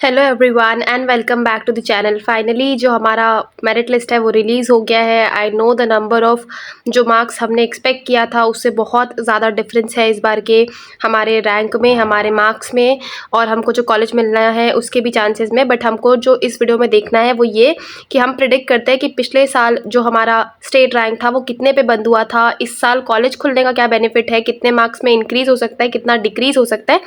Hello everyone and welcome back to the channel. Finally जो हमारा merit list है वो रिलीज़ हो गया है। I know the number of जो मार्क्स हमने एक्सपेक्ट किया था उससे बहुत ज़्यादा डिफरेंस है इस बार के हमारे रैंक में, हमारे मार्क्स में और हमको जो कॉलेज मिलना है उसके भी चांसेस में। बट हमको जो इस वीडियो में देखना है वो ये कि हम प्रिडिक्ट करते हैं कि पिछले साल जो हमारा स्टेट रैंक था वो कितने पे बंद हुआ था, इस साल कॉलेज खुलने का क्या बेनिफिट है, कितने मार्क्स में इंक्रीज़ हो सकता है, कितना डिक्रीज़ हो सकता है,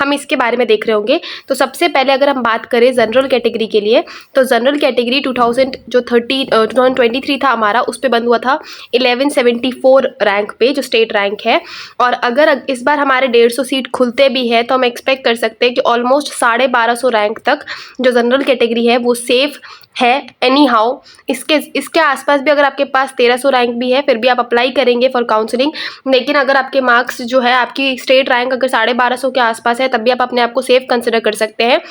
हम इसके बारे में देख रहे होंगे। तो सबसे पहले अगर हम बात करें जनरल कैटेगरी के लिए तो जनरल कैटेगरी 2023 था हमारा, उस पे बंद हुआ था 1174 रैंक पे जो स्टेट रैंक है। और अगर इस बार हमारे 150 सीट खुलते भी है तो हम एक्सपेक्ट कर सकते हैं कि ऑलमोस्ट 1250 रैंक तक जो जनरल कैटेगरी है वो सेफ है एनी हाउ। इसके आसपास भी अगर आपके पास 1300 रैंक भी है फिर भी आप अप्लाई करेंगे फॉर काउंसलिंग, लेकिन अगर आपके मार्क्स जो है आपकी स्टेट रैंक अगर 1250 के आसपास है तब भी आप अपने आप को सेफ कंसिडर कर सकते हैं।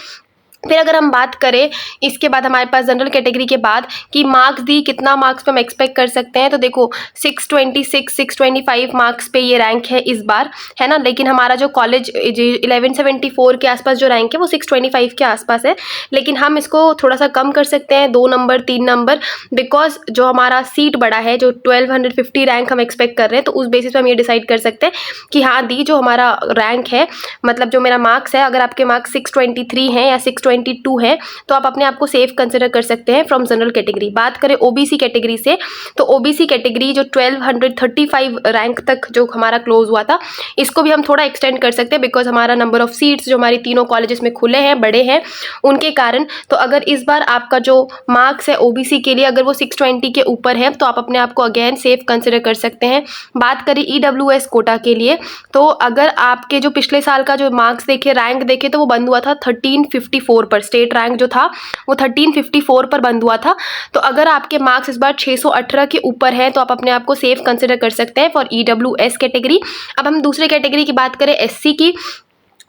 फिर अगर हम बात करें इसके बाद हमारे पास जनरल कैटेगरी के बाद कि मार्क्स दी कितना मार्क्स पे हम एक्सपेक्ट कर सकते हैं, तो देखो 626 625 मार्क्स पे ये रैंक है इस बार, है ना। लेकिन हमारा जो कॉलेज 1174 के आसपास जो रैंक है वो 625 के आसपास है, लेकिन हम इसको थोड़ा सा कम कर सकते हैं 2 नंबर 3 नंबर, बिकॉज जो हमारा सीट बड़ा है जो 1250 रैंक हम एक्सपेक्ट कर रहे हैं तो उस बेसिस पे हम ये डिसाइड कर सकते हैं कि हाँ दी जो हमारा रैंक है, मतलब जो मेरा मार्क्स है, अगर आपके मार्क्स 623 हैं या 622 है तो आप अपने आप को सेफ कंसिडर कर सकते हैं फ्रॉम जनरल कैटेगरी। बात करें ओबीसी कैटेगरी से तो ओबीसी कैटेगरी जो 1235 रैंक तक जो हमारा क्लोज हुआ था इसको भी हम थोड़ा एक्सटेंड कर सकते हैं, बिकॉज हमारा नंबर ऑफ सीट्स जो हमारी तीनों कॉलेजेस में खुले हैं, बड़े हैं, उनके कारण। तो अगर इस बार आपका जो मार्क्स है ओबीसी के लिए अगर वो 620 के ऊपर है तो आप अपने आप को अगेन सेफ कंसिडर कर सकते हैं। बात करें ईडब्ल्यूएस कोटा के लिए तो अगर आपके जो पिछले साल का जो मार्क्स देखे, रैंक देखे तो वो बंद हुआ था 1354 पर, स्टेट रैंक जो था वो 1354 पर बंद हुआ था। तो अगर आपके मार्क्स इस बार 618 के ऊपर हैं तो आप अपने आप को सेफ कंसिडर कर सकते हैं फॉर ईडब्ल्यूएस कैटेगरी। अब हम दूसरे कैटेगरी की बात करें एससी की,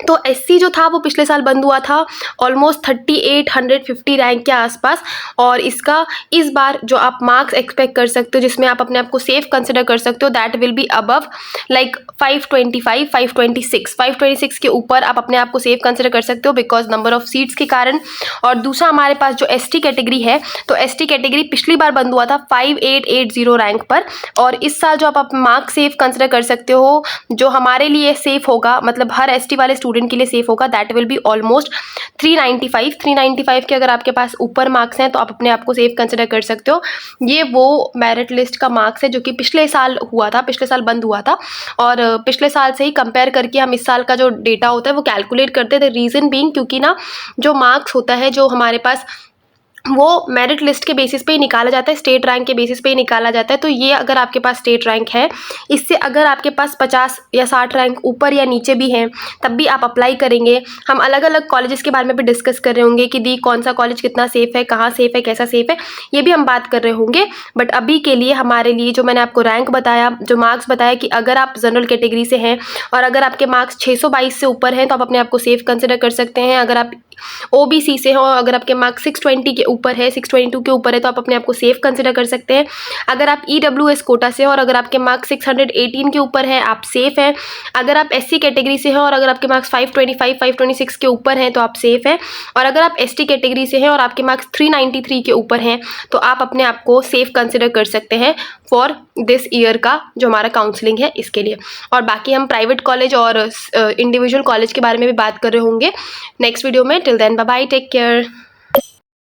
तो एससी जो था वो पिछले साल बंद हुआ था ऑलमोस्ट 3850 रैंक के आसपास, और इसका इस बार जो आप मार्क्स एक्सपेक्ट कर सकते हो जिसमें आप अपने आप को सेफ कंसिडर कर सकते हो that will be above like 525 526 के ऊपर आप अपने आप को सेफ कंसिडर कर सकते हो बिकॉज नंबर ऑफ सीट्स के कारण। और दूसरा हमारे पास जो एसटी कैटेगरी है तो एसटी कैटेगरी पिछली बार बंद हुआ था 5880 रैंक पर, और इस साल जो आप मार्क्स सेफ कंसिडर कर सकते हो जो हमारे लिए सेफ होगा, मतलब हर एसटी वाले स्टूडेंट के लिए सेफ होगा, दैट विल बी ऑलमोस्ट 395 के अगर आपके पास ऊपर मार्क्स हैं तो आप अपने आप को सेफ कंसिडर कर सकते हो। ये वो मेरिट लिस्ट का मार्क्स है जो कि पिछले साल हुआ था, पिछले साल बंद हुआ था, और पिछले साल से ही कंपेयर करके हम इस साल का जो डेटा होता है वो कैलकुलेट करते थे। रीज़न बीइंग क्योंकि ना जो मार्क्स होता है जो हमारे पास वो मेरिट लिस्ट के बेसिस पे ही निकाला जाता है, स्टेट रैंक के बेसिस पे ही निकाला जाता है। तो ये अगर आपके पास स्टेट रैंक है, इससे अगर आपके पास 50 या 60 रैंक ऊपर या नीचे भी हैं तब भी आप अप्लाई करेंगे। हम अलग अलग कॉलेजेस के बारे में भी डिस्कस कर रहे होंगे कि दी कौन सा कॉलेज कितना सेफ़ है, कहाँ सेफ़ है, कैसा सेफ़ है, ये भी हम बात कर रहे होंगे। बट अभी के लिए हमारे लिए जो मैंने आपको रैंक बताया, जो मार्क्स बताया कि अगर आप जनरल कैटेगरी से हैं और अगर आपके मार्क्स 622 से ऊपर हैं तो आप अपने आप को सेफ कंसिडर कर सकते हैं। अगर आप ओबीसी से हो और अगर आपके मार्क्स 620 के ऊपर है, 622 के ऊपर है तो आप अपने आप को सेफ कंसिडर कर सकते हैं। अगर आप ईडब्ल्यूएस कोटा से हो और अगर आपके मार्क्स 618 के ऊपर है आप सेफ हैं। अगर आप एससी कैटेगरी से हो और अगर आपके मार्क्स 525 526 के ऊपर हैं तो आप सेफ हैं। और अगर आप एसटी कैटेगरी से हैं और आपके मार्क्स 393 के ऊपर हैं तो आप अपने आप को सेफ कंसिडर कर सकते हैं फॉर दिस ईयर का जो हमारा काउंसलिंग है इसके लिए। और बाकी हम प्राइवेट कॉलेज और इंडिविजुअल कॉलेज के बारे में भी बात कर रहे होंगे नेक्स्ट वीडियो में। Till then bye bye, take care.